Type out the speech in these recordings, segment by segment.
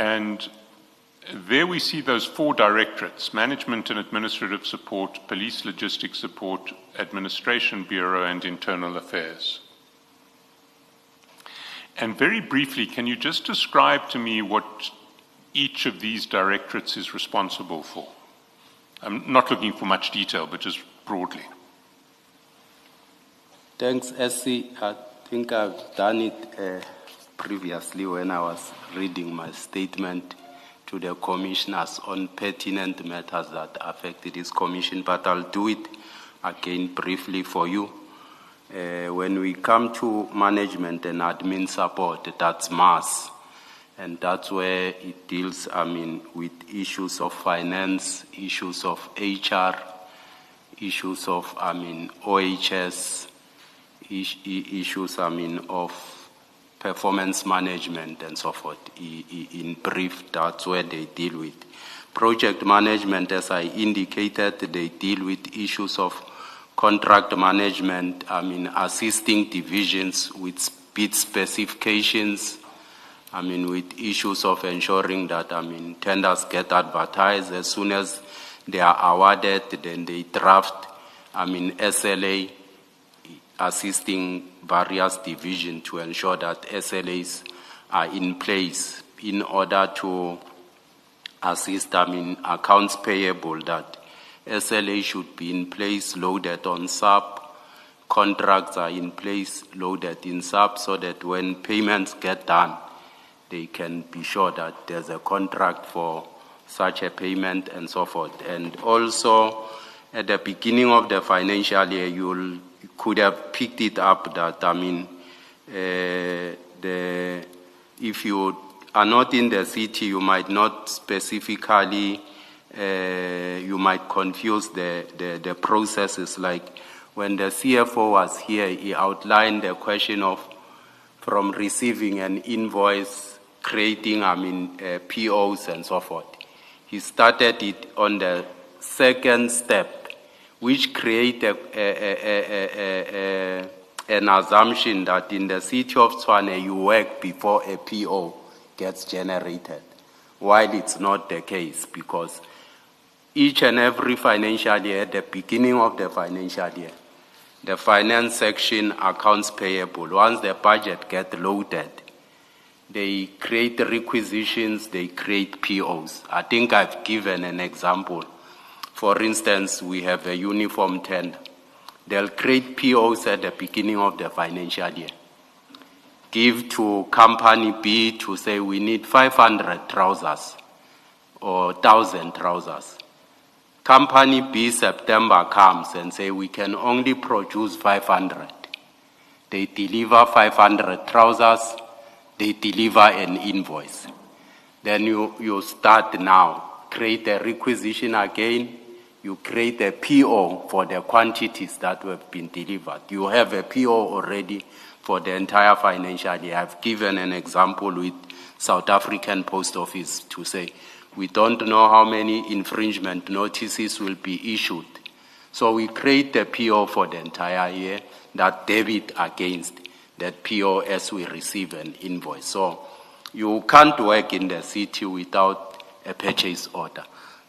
And there we see those 4 directorates: Management and Administrative Support, Police Logistics Support, Administration Bureau, and Internal Affairs. And very briefly, can you just describe to me what each of these directorates is responsible for? I'm not looking for much detail, but just broadly. Thanks, SC. I think I've done it previously when I was reading my statement to the commissioners on pertinent matters that affect this commission, but I'll do it again briefly for you. When we come to management and admin support, that's MAS, and that's where it deals, with issues of finance, issues of HR, issues of, OHS, issues, of performance management and so forth. In brief, that's where they deal with. Project management, as I indicated, they deal with issues of contract management, assisting divisions with bid specifications, with issues of ensuring that, tenders get advertised. As soon as they are awarded, then they draft, SLA, assisting various divisions to ensure that SLAs are in place in order to assist, accounts payable, that SLA should be in place, loaded on SAP. Contracts are in place, loaded in SAP, so that when payments get done, they can be sure that there's a contract for such a payment and so forth. And also, at the beginning of the financial year, you could have picked it up that, if you are not in the city, you might not specifically, you might confuse the processes. Like when the CFO was here, he outlined the question of from receiving an invoice, creating, POs and so forth. He started it on the second step, which created an assumption that in the City of Tshwane you work before a PO gets generated, while it's not the case, because each and every financial year, at the beginning of the financial year, the finance section, accounts payable, once the budget gets loaded, they create requisitions, they create POs. I think I've given an example. For instance, we have a uniform tender. They'll create POs at the beginning of the financial year. Give to company B to say we need 500 trousers or 1,000 trousers. Company B, September comes and say we can only produce 500. They deliver 500 trousers, they deliver an invoice. Then you start now, create a requisition again, you create a PO for the quantities that have been delivered. You have a PO already for the entire financial year. I've given an example with South African Post Office to say, we don't know how many infringement notices will be issued. So we create a PO for the entire year that debit against that PO as we receive an invoice. So you can't work in the city without a purchase order.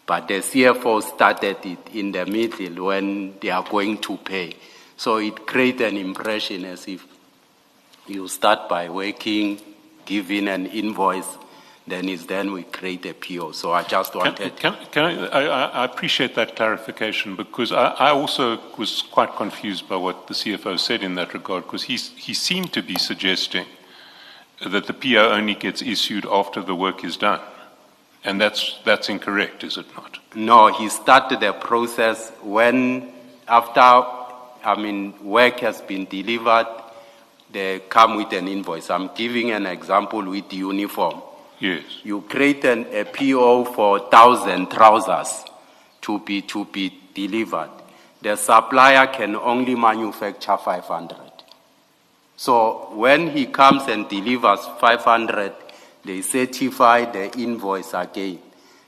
But the CFO started it in the middle when they are going to pay. So it creates an impression as if you start by working, giving an invoice, then we create a PO. So I just wanted... I appreciate that clarification, because I also was quite confused by what the CFO said in that regard, because he seemed to be suggesting that the PO only gets issued after the work is done. And that's incorrect, is it not? No, he started the process when, after, work has been delivered, they come with an invoice. I'm giving an example with the uniform. Yes. You create a PO for 1,000 trousers to be delivered. The supplier can only manufacture 500. So when he comes and delivers 500, they certify the invoice again.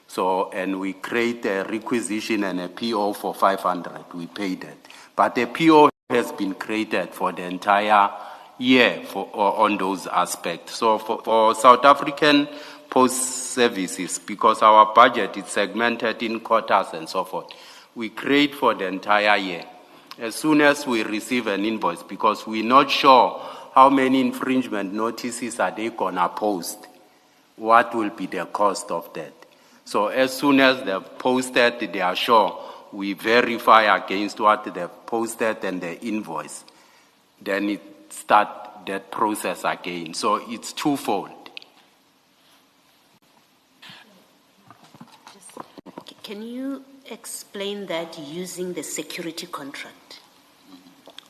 So, and we create a requisition and a PO for 500. We paid it. But the PO has been created for the entire year on those aspects. So for South African post services, because our budget is segmented in quarters and so forth, we create for the entire year. As soon as we receive an invoice, because we're not sure how many infringement notices are they gonna post, what will be the cost of that. So as soon as they've posted, they are sure, we verify against what they've posted and the invoice. Then it start that process again. So it's twofold. Can you explain that using the security contract?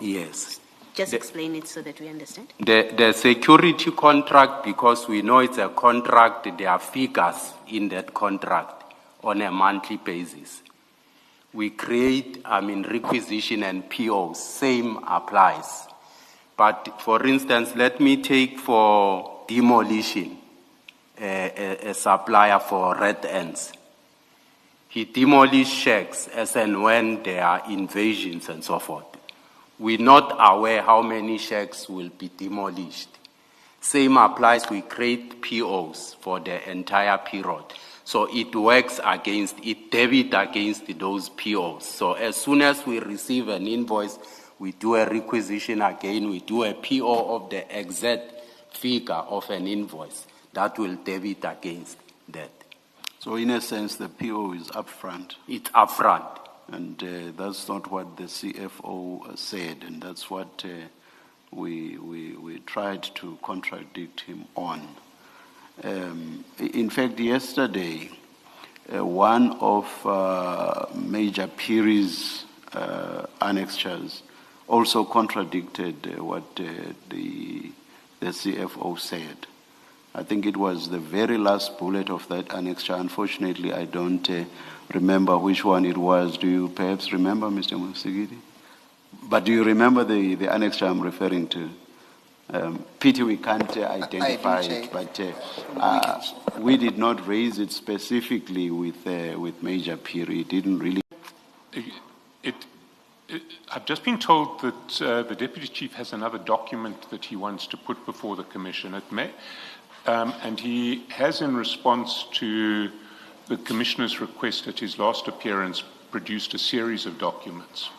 Yes. Just explain it so that we understand. The security contract, because we know it's a contract, there are figures in that contract on a monthly basis. We create, requisition and POs, same applies. But for instance, let me take for demolition, a supplier for red ends. He demolished shacks as and when there are invasions and so forth. We're not aware how many shacks will be demolished. Same applies, we create POs for the entire period. So it works against, it debit against those POs. So as soon as we receive an invoice, we do a requisition again, we do a PO of the exact figure of an invoice. That will debit against that. So in a sense, the PO is upfront. It's upfront. And that's not what the CFO said, and that's what we tried to contradict him on. In fact, yesterday, one of Major Phiri's annexures also contradicted what the CFO said. I think it was the very last bullet of that annexure. Unfortunately, I don't remember which one it was. Do you perhaps remember, Mr. Musigidi? But do you remember the annexure I'm referring to? Pity we can't identify it, but we did not raise it specifically with Major Phiri. It didn't really. I've just been told that the Deputy Chief has another document that he wants to put before the Commission. It may. And he has, in response to the Commissioner's request at his last appearance, produced a series of documents.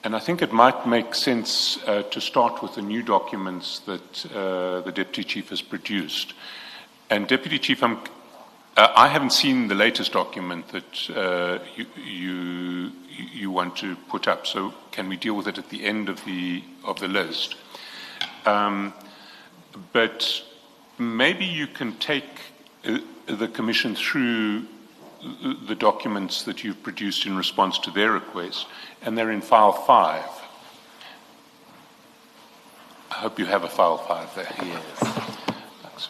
And I think it might make sense to start with the new documents that the Deputy Chief has produced. And Deputy Chief, I haven't seen the latest document that you want to put up, so can we deal with it at the end of the list? But maybe you can take the Commission through the documents that you've produced in response to their request, and they're in file 5. I hope you have a file 5 there. Yes. Thanks.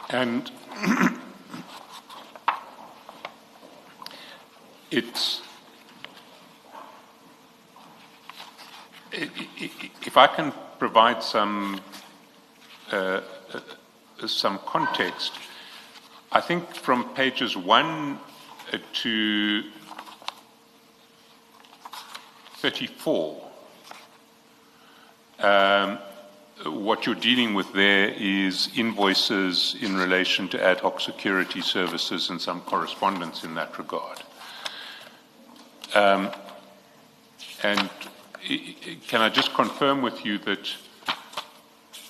And if I can provide some context, I think from pages 1 to 34, what you're dealing with there is invoices in relation to ad hoc security services and some correspondence in that regard. And can I just confirm with you that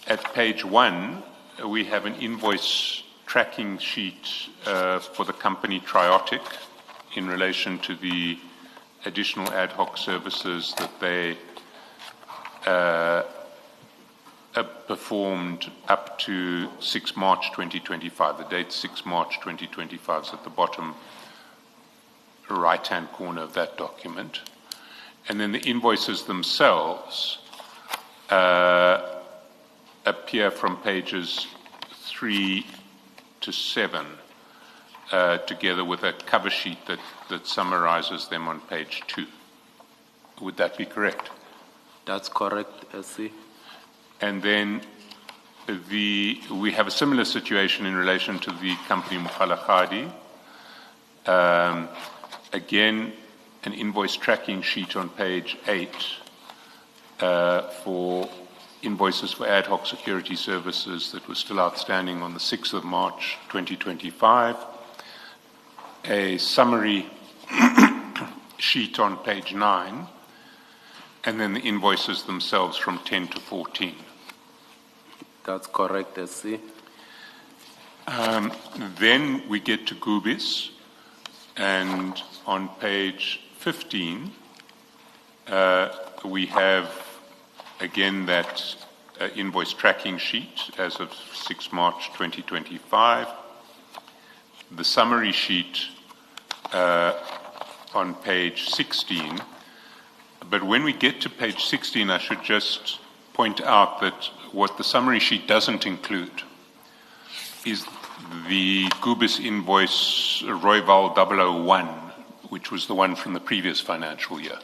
at page 1, we have an invoice tracking sheet for the company Triotic in relation to the additional ad hoc services that they performed up to 6 March 2025. The date 6 March 2025 is at the bottom right-hand corner of that document. And then the invoices themselves appear from pages 3 to 7, together with a cover sheet that summarizes them on page 2. Would that be correct? That's correct, SC. And then we have a similar situation in relation to the company Mukhalakadi. again, an invoice tracking sheet on page 8 for invoices for ad hoc security services that were still outstanding on the 6th of March 2025. A summary sheet on page 9, and then the invoices themselves from 10 to 14. That's correct, SC. Then we get to Gubis, and on page 15, we have again that invoice tracking sheet as of 6 March 2025. The summary sheet on page 16. But when we get to page 16, I should just point out that what the summary sheet doesn't include is the Gubis invoice Royval 001, which was the one from the previous financial year.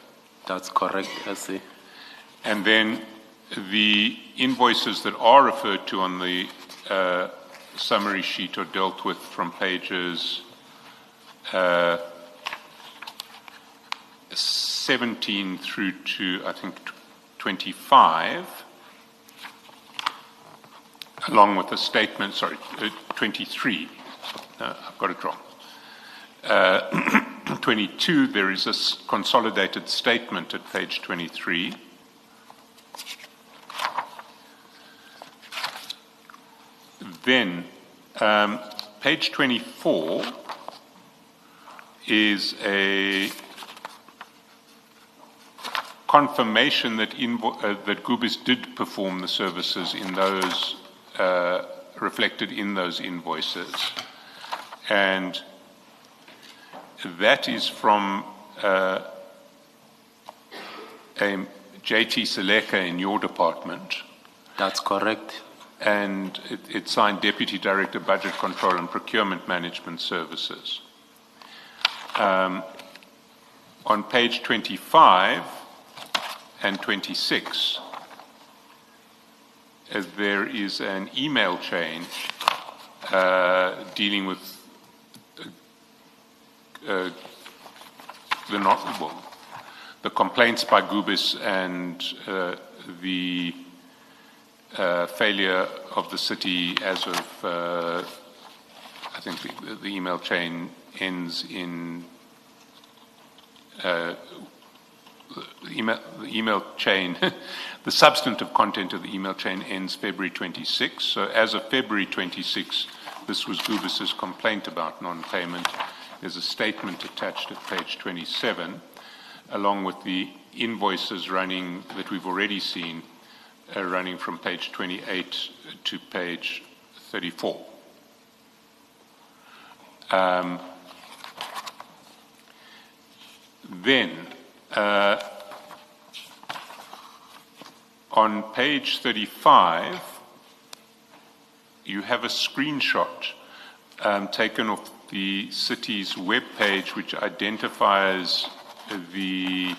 That's correct, SC. And then the invoices that are referred to on the summary sheet are dealt with from pages 17 through to, I think, 25, along with a statement, 23. I've got it wrong. 22, there is a consolidated statement at page 23. Then, page 24 is a confirmation that that Gubis did perform the services in those reflected in those invoices, and that is from a JT Seleka in your department. That's correct. And it's signed Deputy Director, Budget Control and Procurement Management Services. On page 25 and 26, there is an email chain dealing with the complaints by Gubis and the failure of the city as of, I think the email chain ends in, the email chain, the substantive content of the email chain ends February 26. So as of February 26, this was Gubis's complaint about non-payment. There's a statement attached at page 27, along with the invoices running that we've already seen, running from page 28 to page 34. Then, on page 35, you have a screenshot taken off the city's webpage, which identifies the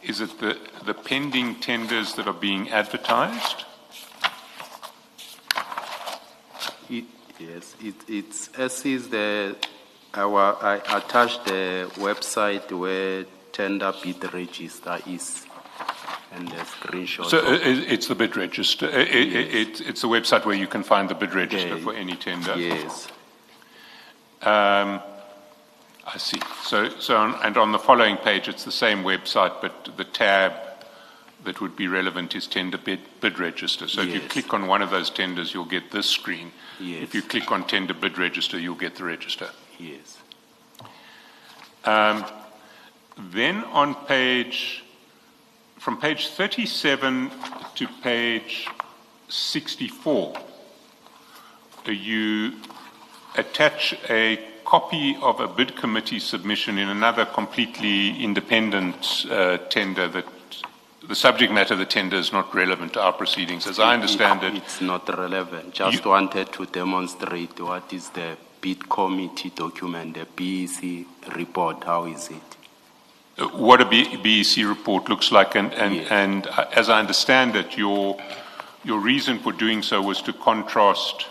is it the pending tenders that are being advertised? Yes, it's as is I attached the website where tender bid register is, and the screenshot. So it's the bid register. It's the website where you can find the bid register for any tender. Yes. I see. So on the following page, it's the same website, but the tab that would be relevant is tender bid register. So if you click on one of those tenders, you'll get this screen. Yes. If you click on tender bid register, you'll get the register. Yes. Then from page 37 to page 64, you attach a copy of a bid committee submission in another completely independent tender that the subject matter of the tender is not relevant to our proceedings. As I understand it, it's not relevant. Just wanted to demonstrate what is the bid committee document, the BEC report. How is it? What a BEC report looks like, and as I understand it, your reason for doing so was to contrast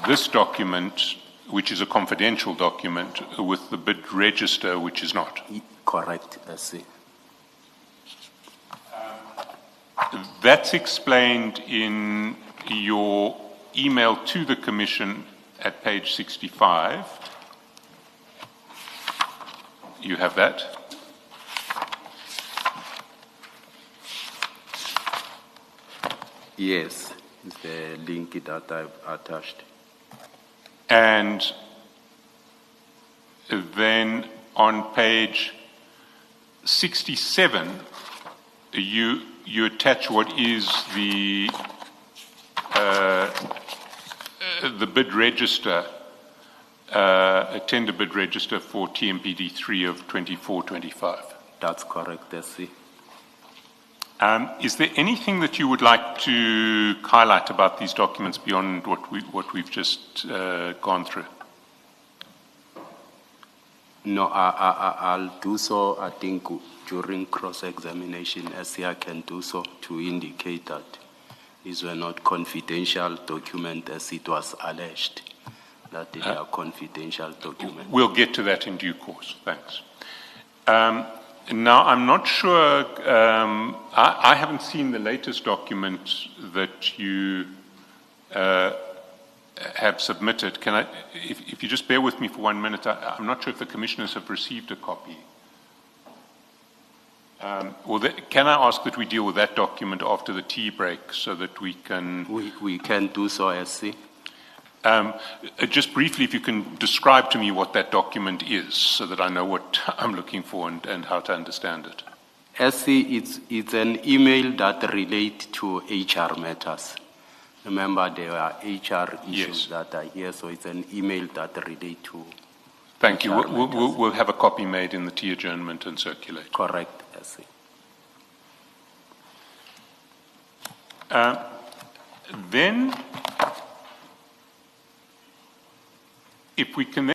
this document which is a confidential document, with the bid register, which is not. Correct, SC. That's explained in your email to the Commission at page 65. You have that? Yes, it's the link that I've attached. And then on page 67, you attach what is the bid register, a tender bid register for TMPD 3 of 24-25. That's correct, SC. Is there anything that you would like to highlight about these documents beyond what we've just gone through? No, I'll do so, I think, during cross-examination, SC, I can do so to indicate that these were not confidential documents as it was alleged, that they are confidential documents. We'll get to that in due course. Thanks. Now, I'm not sure, I haven't seen the latest document that you have submitted. Can I, if you just bear with me for 1 minute, I'm not sure if the commissioners have received a copy. Can I ask that we deal with that document after the tea break so that we can... We can do so, SC. Just briefly, if you can describe to me what that document is so that I know what I'm looking for and how to understand it. SC, it's an email that relates to HR matters. Remember, there are HR issues that are here, so it's an email that relates to... Thank you. We'll have a copy made in the tea adjournment and circulate. Correct, SC. Then, if we can then